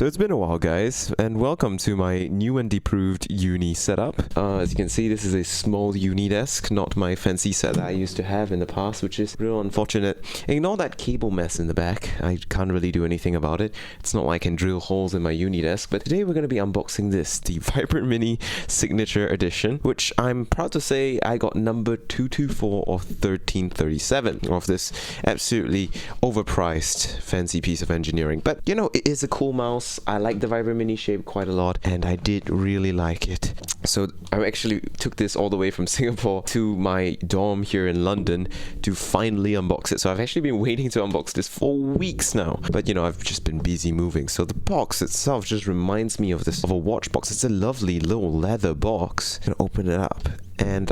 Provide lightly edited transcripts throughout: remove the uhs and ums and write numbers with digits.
So it's been a while, guys, and welcome to my new and improved uni setup. As you can see, this is a small uni desk, not my fancy set that I used to have in the past, which is real unfortunate. Ignore that cable mess in the back. I can't really do anything about it. It's not like I can drill holes in my uni desk, but today we're going to be unboxing this, the VIPER Mini Signature Edition, which I'm proud to say I got number 224 of 1337 of this absolutely overpriced fancy piece of engineering. But you know, it is a cool mouse. I like the VIPER Mini shape quite a lot, and I did really like it. So I actually took this all the way from Singapore to my dorm here in London to finally unbox it. So I've actually been waiting to unbox this for weeks now, but you know, I've just been busy moving. So the box itself just reminds me of a watch box. It's a lovely little leather box. I'm gonna open it up, and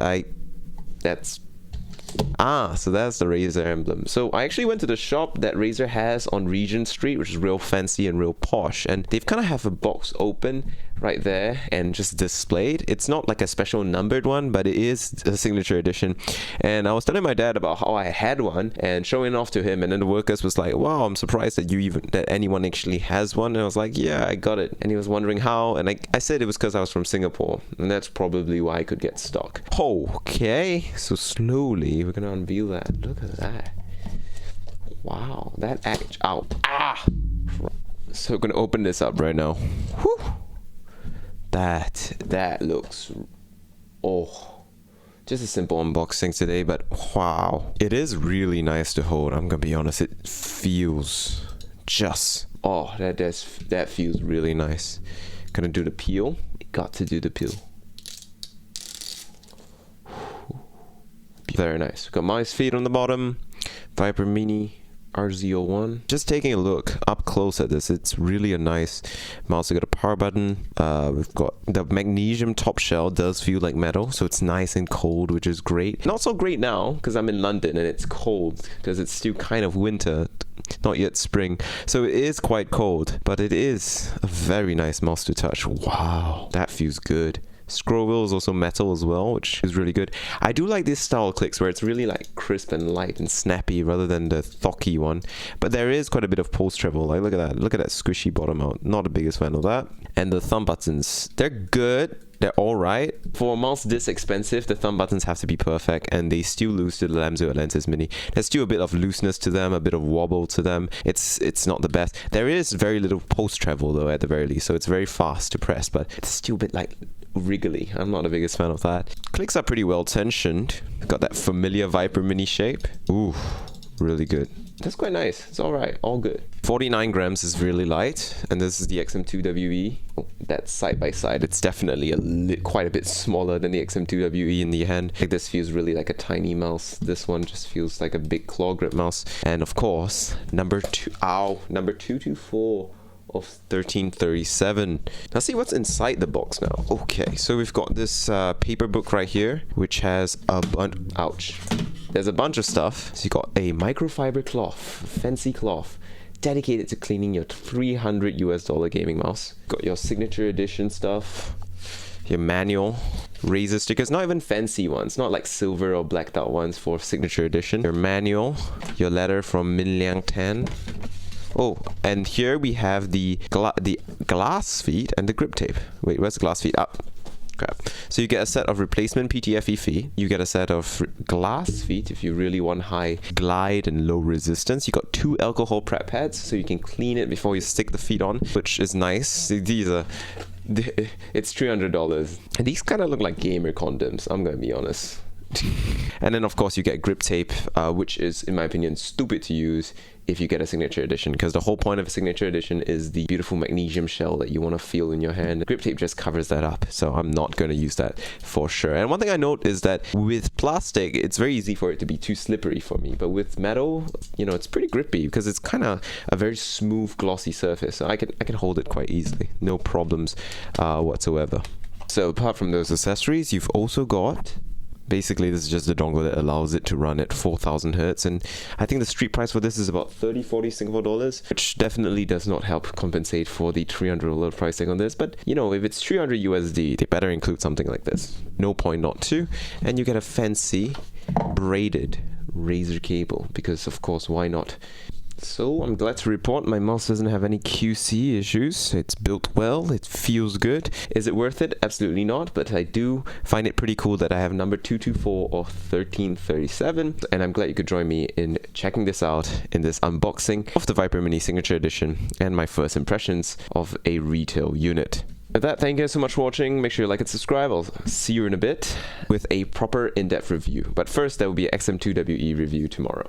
so that's the Razer emblem. So I actually went to the shop that Razer has on Regent Street, which is real fancy and real posh, and they've kind of have a box open right there and just displayed. It's not like a special numbered one, but it is a signature edition. And I was telling my dad about how I had one and showing off to him, and then the workers was like, wow, I'm surprised that anyone actually has one. And I was like, yeah, I got it. And he was wondering how, and I said it was because I was from Singapore, and that's probably why I could get stock. Okay, so slowly we're gonna unveil that. Look at that. Wow, that so we're gonna open this up right now. Whew. That looks, just a simple unboxing today, but wow, it is really nice to hold. I'm gonna be honest, it feels that feels really nice. Gonna do the peel. Got to do the peel. Very nice. Got mouse feet on the bottom. VIPER Mini RZ01. Just taking a look up close at this, it's really a nice mouse. We got a power button. We've got the magnesium top shell. Does feel like metal, so it's nice and cold, which is great. Not so great now because I'm in London and it's cold because it's still kind of winter, not yet spring, so it is quite cold, but it is a very nice mouse to touch. Wow, that feels good. Scroll wheel is also metal as well, which is really good. I do like this style of clicks where it's really like crisp and light and snappy rather than the thocky one. But there is quite a bit of pulse treble. Like look at that squishy bottom out. Not the biggest fan of that. And the thumb buttons, they're good. They're alright. For a mouse this expensive, the thumb buttons have to be perfect, and they still lose to the Lamzo Atlantis Mini. There's still a bit of looseness to them, a bit of wobble to them. It's not the best. There is very little pulse treble though at the very least, so it's very fast to press, but it's still a bit like wriggly. I'm not the biggest fan of that. Clicks are pretty well tensioned. Got that familiar VIPER Mini shape. Ooh, really good. That's quite nice. It's alright, all good. 49 grams is really light, and this is the XM2WE. That's side by side. It's definitely quite a bit smaller than the XM2WE in the hand. Like this feels really like a tiny mouse. This one just feels like a big claw grip mouse. And of course, number 224 of 1337. Now see what's inside the box now. Okay, so we've got this paper book right here, which has a bunch. There's a bunch of stuff. So you got a microfiber cloth, fancy cloth, dedicated to cleaning your $300 gaming mouse. Got your signature edition stuff, your manual, Razer stickers, not even fancy ones, not like silver or blacked out ones for signature edition. Your manual, your letter from Min Liang Tan. Oh, and here we have the glass feet and the grip tape. Wait, where's the glass feet? Crap. So you get a set of replacement PTFE feet. You get a set of glass feet if you really want high glide and low resistance. You got 2 alcohol prep pads, so you can clean it before you stick the feet on, which is nice. It's $300. And these kind of look like gamer condoms, I'm gonna be honest. And then of course you get grip tape, which is in my opinion stupid to use if you get a signature edition, because the whole point of a signature edition is the beautiful magnesium shell that you want to feel in your hand. Grip tape just covers that up, so I'm not going to use that for sure. And one thing I note is that with plastic, it's very easy for it to be too slippery for me, but with metal, you know, it's pretty grippy because it's kind of a very smooth glossy surface, so I can hold it quite easily, no problems whatsoever. So apart from those accessories, you've also got, basically this is just the dongle that allows it to run at 4000 Hertz, and I think the street price for this is about 30-40 Singapore dollars, which definitely does not help compensate for the $300 price tag on this. But you know, if it's 300 USD, they better include something like this. No point not to. And you get a fancy braided Razer cable, because of course, why not So I'm glad to report my mouse doesn't have any QC issues. It's built well, it feels good. Is it worth it? Absolutely not, but I do find it pretty cool that I have number 224 of 1337, and I'm glad you could join me in checking this out in this unboxing of the VIPER Mini Signature Edition and my first impressions of a retail unit. With that, thank you guys so much for watching. Make sure you like and subscribe. I'll see you in a bit with a proper in-depth review. But first, there will be an XM2WE review tomorrow.